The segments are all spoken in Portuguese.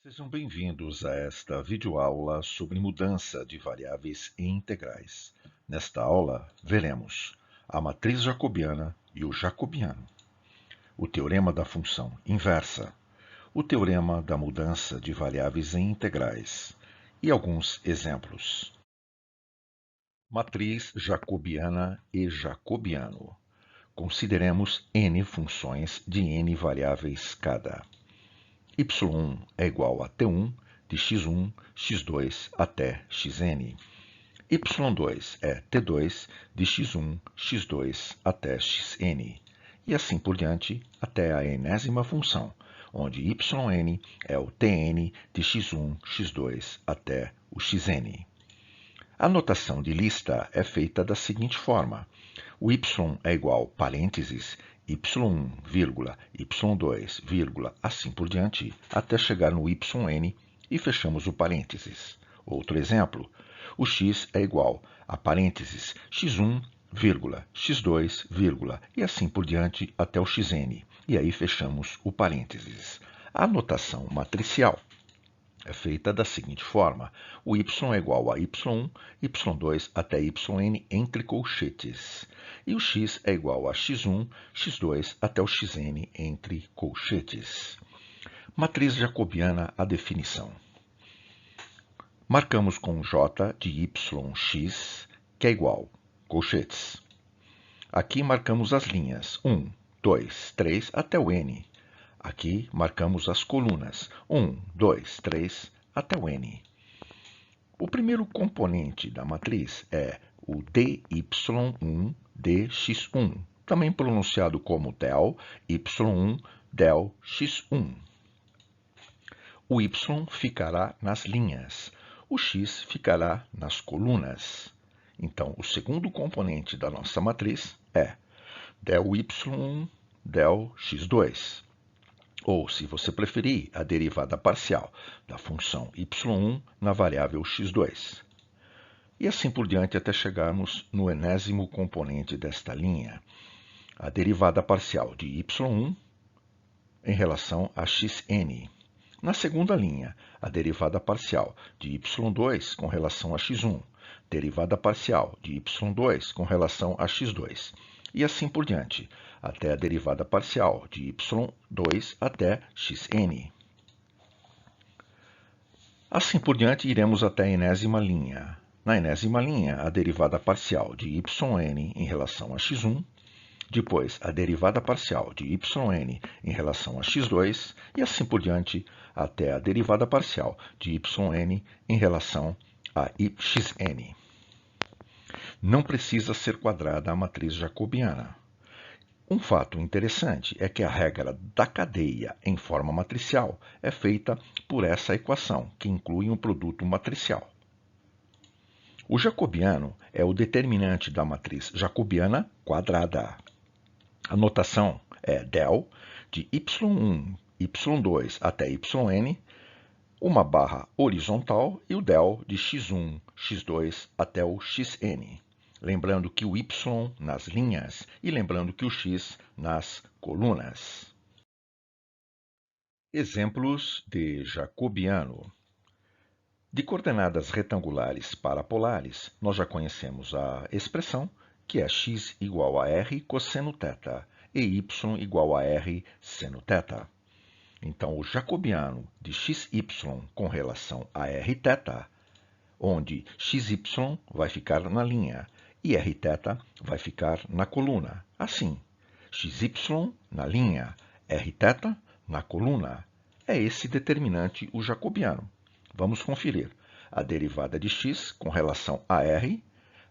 Sejam bem-vindos a esta videoaula sobre mudança de variáveis e integrais. Nesta aula, veremos a matriz jacobiana e o jacobiano, o teorema da função inversa, o teorema da mudança de variáveis e integrais e alguns exemplos. Matriz jacobiana e jacobiano. Consideremos n funções de n variáveis cada. y1 é igual a t1 de x1, x2 até xn. y2 é t2 de x1, x2 até xn. E assim por diante até a enésima função, onde yn é o tn de x1, x2 até o xn. A notação de lista é feita da seguinte forma. O y é igual parênteses y1, vírgula, y2, vírgula, assim por diante, até chegar no yn e fechamos o parênteses. Outro exemplo, o x é igual a parênteses x1, vírgula, x2, vírgula, e assim por diante até o xn, e aí fechamos o parênteses. A notação matricial é feita da seguinte forma. O y é igual a y1, y2 até yn entre colchetes. E o x é igual a x1, x2 até o xn entre colchetes. Matriz jacobiana, a definição. Marcamos com j de yx, que é igual, colchetes. Aqui marcamos as linhas 1, 2, 3 até o n. Aqui marcamos as colunas 1, 2, 3 até o n. O primeiro componente da matriz é o dy1 dx1, também pronunciado como del y1 del x1. O y ficará nas linhas, o x ficará nas colunas. Então, o segundo componente da nossa matriz é del y1 del x2. Ou, se você preferir, a derivada parcial da função y1 na variável x2. E assim por diante até chegarmos no enésimo componente desta linha, a derivada parcial de y1 em relação a xn. Na segunda linha, a derivada parcial de y2 com relação a x1, derivada parcial de y2 com relação a x2. E assim por diante, até a derivada parcial de y2 até xn. Assim por diante, iremos até a enésima linha. Na enésima linha, a derivada parcial de yn em relação a x1, depois a derivada parcial de yn em relação a x2, e assim por diante, até a derivada parcial de yn em relação a xn. Não precisa ser quadrada a matriz jacobiana. Um fato interessante é que a regra da cadeia em forma matricial é feita por essa equação, que inclui um produto matricial. O jacobiano é o determinante da matriz jacobiana quadrada. A notação é del de y1, y2 até yn, uma barra horizontal e o del de x1, x2 até o xn. Lembrando que o y nas linhas e lembrando que o x nas colunas. Exemplos de jacobiano. De coordenadas retangulares parapolares, nós já conhecemos a expressão, que é x igual a r cosseno θ e y igual a r seno θ. Então, o jacobiano de xy com relação a rθ, onde xy vai ficar na linha e rθ vai ficar na coluna. Assim, xy na linha, rθ na coluna. É esse determinante o jacobiano. Vamos conferir a derivada de x com relação a r,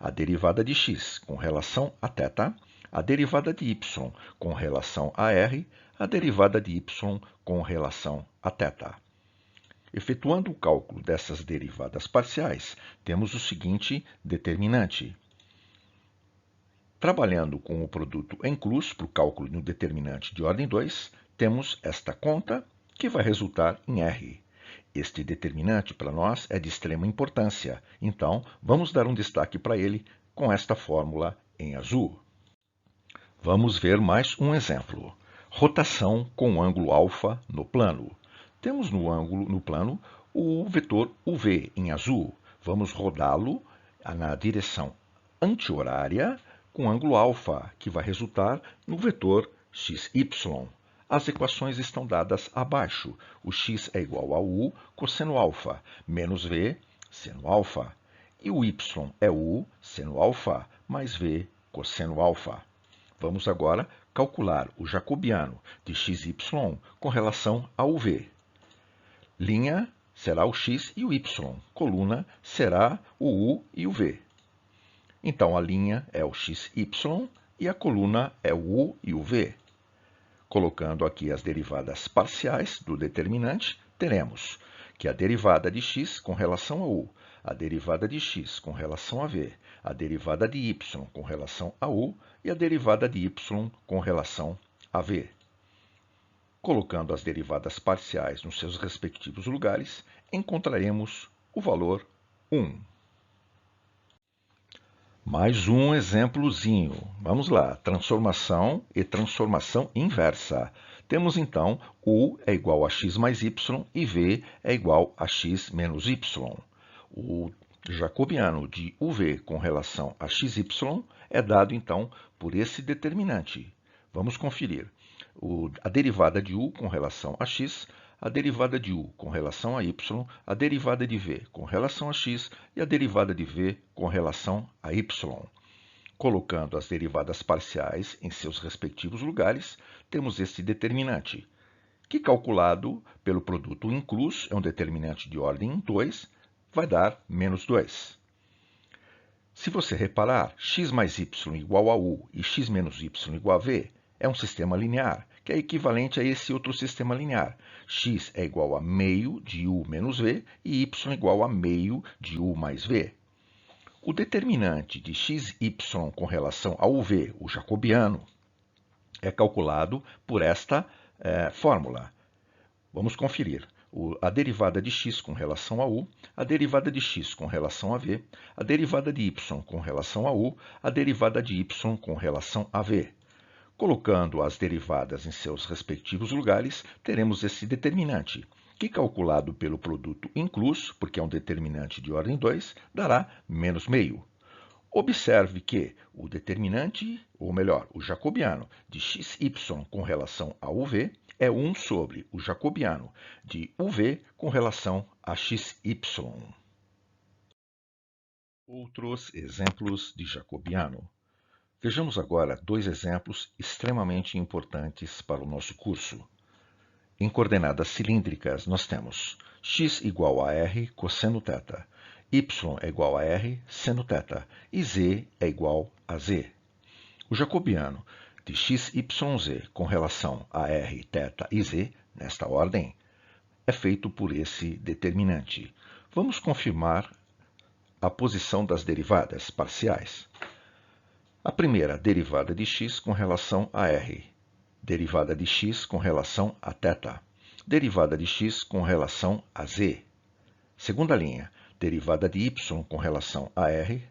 a derivada de x com relação a θ, a derivada de y com relação a r, a derivada de y com relação a θ. Efetuando o cálculo dessas derivadas parciais, temos o seguinte determinante. Trabalhando com o produto incluso para o cálculo de um determinante de ordem 2, temos esta conta que vai resultar em r. Este determinante para nós é de extrema importância, então vamos dar um destaque para ele com esta fórmula em azul. Vamos ver mais um exemplo. Rotação com ângulo alfa no plano. Temos no plano o vetor UV em azul. Vamos rodá-lo na direção anti-horária com ângulo alfa, que vai resultar no vetor XY. As equações estão dadas abaixo. O x é igual a u cosseno alfa, menos v seno alfa. E o y é u seno alfa mais v cosseno alfa. Vamos agora calcular o jacobiano de xy com relação ao v. Linha será o x e o y, coluna será o u e o v. Então, a linha é o xy e a coluna é o u e o v. Colocando aqui as derivadas parciais do determinante, teremos que a derivada de x com relação a u, a derivada de x com relação a v, a derivada de y com relação a u e a derivada de y com relação a v. Colocando as derivadas parciais nos seus respectivos lugares, encontraremos o valor 1. Mais um exemplozinho. Vamos lá, transformação e transformação inversa. Temos então u é igual a x mais y e v é igual a x menos y. O jacobiano de uv com relação a xy é dado então por esse determinante. Vamos conferir. A derivada de u com relação a x, a derivada de u com relação a y, a derivada de v com relação a x e a derivada de v com relação a y. Colocando as derivadas parciais em seus respectivos lugares, temos este determinante, que calculado pelo produto incluso, é um determinante de ordem 2, vai dar menos 2. Se você reparar, x mais y igual a u e x menos y igual a v, é um sistema linear, que é equivalente a esse outro sistema linear. X é igual a meio de u menos v e y igual a meio de u mais v. O determinante de xy com relação ao v, o jacobiano, é calculado por esta fórmula. Vamos conferir. A derivada de x com relação a u, a derivada de x com relação a v, a derivada de y com relação a u, a derivada de y com relação a v. Colocando as derivadas em seus respectivos lugares, teremos esse determinante, que calculado pelo produto incluso, porque é um determinante de ordem 2, dará menos meio. Observe que o determinante, ou melhor, o jacobiano de xy com relação a uv é 1 sobre o jacobiano de uv com relação a xy. Outros exemplos de jacobiano. Vejamos agora dois exemplos extremamente importantes para o nosso curso. Em coordenadas cilíndricas, nós temos x igual a r cosseno θ, y é igual a r seno θ e z é igual a z. O jacobiano de xyz com relação a r, θ e z, nesta ordem, é feito por esse determinante. Vamos confirmar a posição das derivadas parciais. A primeira, derivada de x com relação a r, derivada de x com relação a θ, derivada de x com relação a z. Segunda linha, derivada de y com relação a r,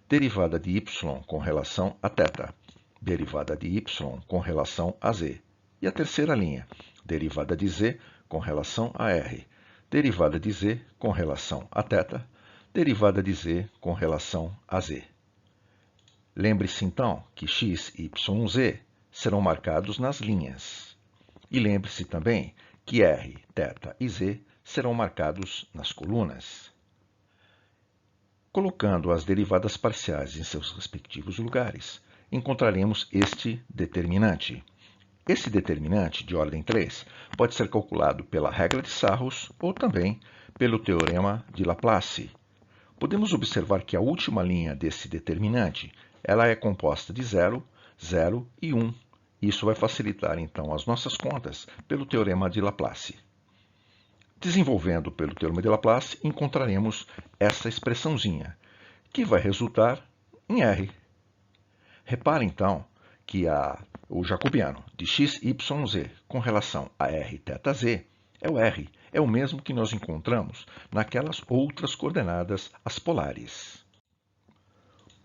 derivada de y com relação a θ, derivada de y com relação a z. E a terceira linha, derivada de z com relação a r, derivada de z com relação a θ, derivada de z com relação a z. Lembre-se, então, que x, y, z serão marcados nas linhas. E lembre-se também que r, θ e z serão marcados nas colunas. Colocando as derivadas parciais em seus respectivos lugares, encontraremos este determinante. Esse determinante, de ordem 3, pode ser calculado pela regra de Sarrus ou também pelo teorema de Laplace. Podemos observar que a última linha desse determinante ela é composta de 0, 0 e 1. Isso vai facilitar, então, as nossas contas pelo teorema de Laplace. Desenvolvendo pelo teorema de Laplace, encontraremos essa expressãozinha, que vai resultar em R. Repare, então, que o jacobiano de x, y, z com relação a r, θ, z é o R, é o mesmo que nós encontramos naquelas outras coordenadas, as polares.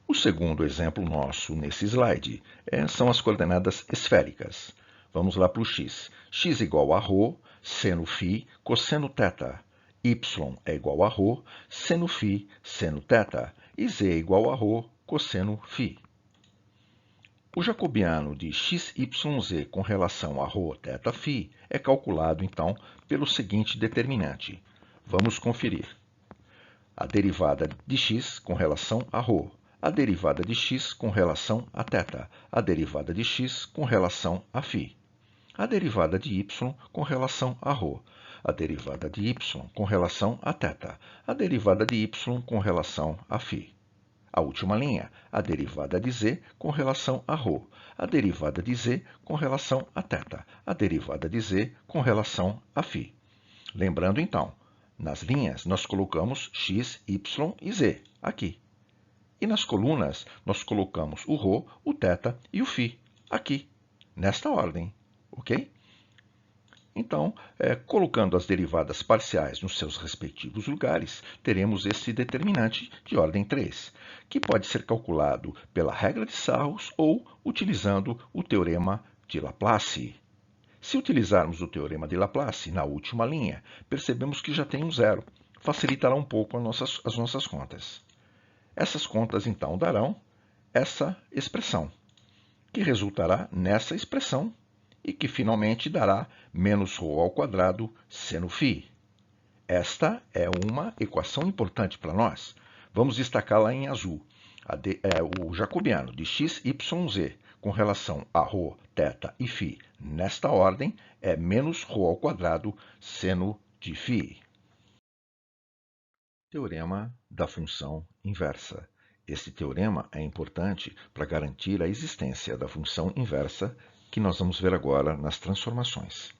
O segundo exemplo nosso nesse slide são as coordenadas esféricas. Vamos lá para o x. X igual a ρ, seno φ, cosseno θ. Y é igual a ρ, seno φ, seno θ. E z é igual a ρ, cosseno φ. O jacobiano de XYZ com relação a ρ, θ, φ é calculado, então, pelo seguinte determinante. Vamos conferir. A derivada de x com relação a ρ, a derivada de x com relação a θ, a derivada de x com relação a φ, a derivada de y com relação a ρ, a derivada de y com relação a θ, a derivada de y com relação a φ. A última linha, a derivada de z com relação a ρ, a derivada de z com relação a θ, a derivada de z com relação a φ. Lembrando, então, nas linhas nós colocamos x, y e z, aqui. E nas colunas nós colocamos o ρ, o θ e o φ, aqui, nesta ordem, ok? Então, colocando as derivadas parciais nos seus respectivos lugares, teremos esse determinante de ordem 3, que pode ser calculado pela regra de Sarrus ou utilizando o teorema de Laplace. Se utilizarmos o teorema de Laplace na última linha, percebemos que já tem um zero. Facilitará um pouco as nossas contas. Essas contas, então, darão essa expressão, que resultará nessa expressão e que finalmente dará menos ρ ao quadrado seno φ. Esta é uma equação importante para nós. Vamos destacá-la em azul. O jacobiano de x, y, z com relação a ρ, θ e φ nesta ordem é menos ρ ao quadrado seno de φ. Teorema da função inversa. Este teorema é importante para garantir a existência da função inversa que nós vamos ver agora nas transformações.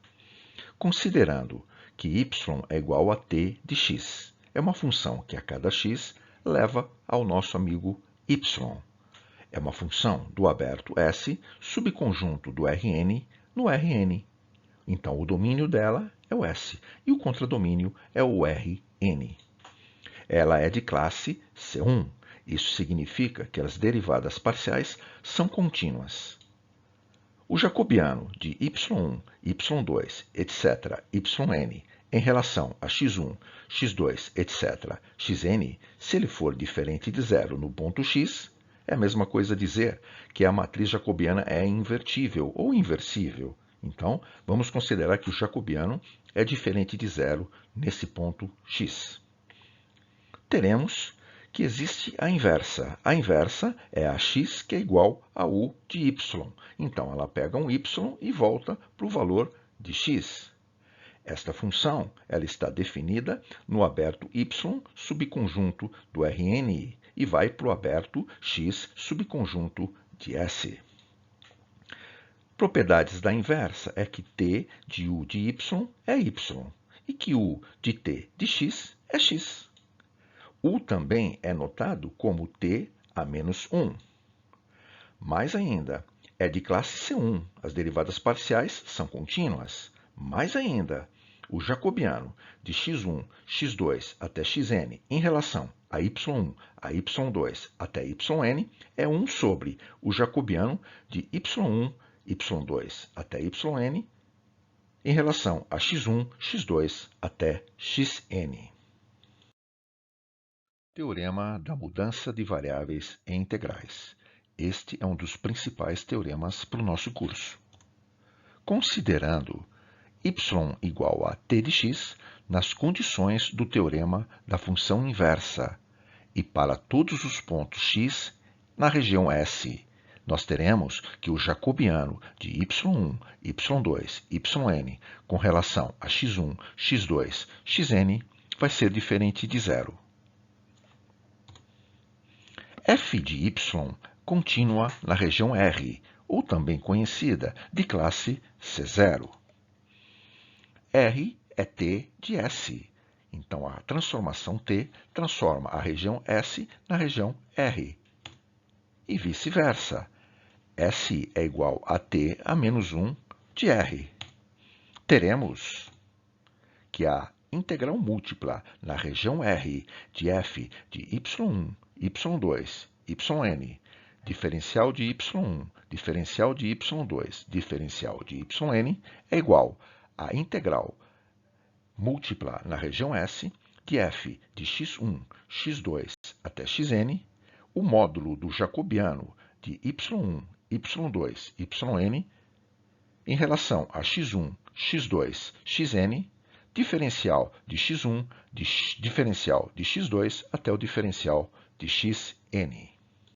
Considerando que y é igual a t de x, é uma função que a cada x leva ao nosso amigo y. É uma função do aberto S, subconjunto do Rn no Rn. Então, o domínio dela é o S e o contradomínio é o Rn. Ela é de classe C1. Isso significa que as derivadas parciais são contínuas. O jacobiano de y1, y2, etc., yn, em relação a x1, x2, etc., xn, se ele for diferente de zero no ponto x, é a mesma coisa dizer que a matriz jacobiana é invertível ou inversível. Então, vamos considerar que o jacobiano é diferente de zero nesse ponto x. Teremos que existe a inversa. A inversa é a x que é igual a u de y. Então, ela pega um y e volta para o valor de x. Esta função ela está definida no aberto y subconjunto do Rn e vai para o aberto x subconjunto de S. Propriedades da inversa é que t de u de y é y e que u de t de x é x. U também é notado como t a menos 1. Mais ainda, é de classe C1. As derivadas parciais são contínuas. Mais ainda, o jacobiano de x1, x2 até xn em relação a y1, a y2 até yn é 1 sobre o jacobiano de y1, y2 até yn em relação a x1, x2 até xn. Teorema da mudança de variáveis em integrais. Este é um dos principais teoremas para o nosso curso. Considerando y igual a t de x nas condições do teorema da função inversa e para todos os pontos x na região S, nós teremos que o jacobiano de y1, y2, yn com relação a x1, x2, xn vai ser diferente de zero. F de y contínua na região R, ou também conhecida de classe C0. R é t de S, então a transformação t transforma a região S na região R. E vice-versa, S é igual a t a menos 1 de R. Teremos que a integral múltipla na região R de f de y1, y2, yn, diferencial de y1, diferencial de y2, diferencial de yn, é igual à integral múltipla na região S de f de x1, x2 até xn, o módulo do jacobiano de y1, y2, yn, em relação a x1, x2, xn, diferencial de x1, diferencial de x2 até o diferencial de xn.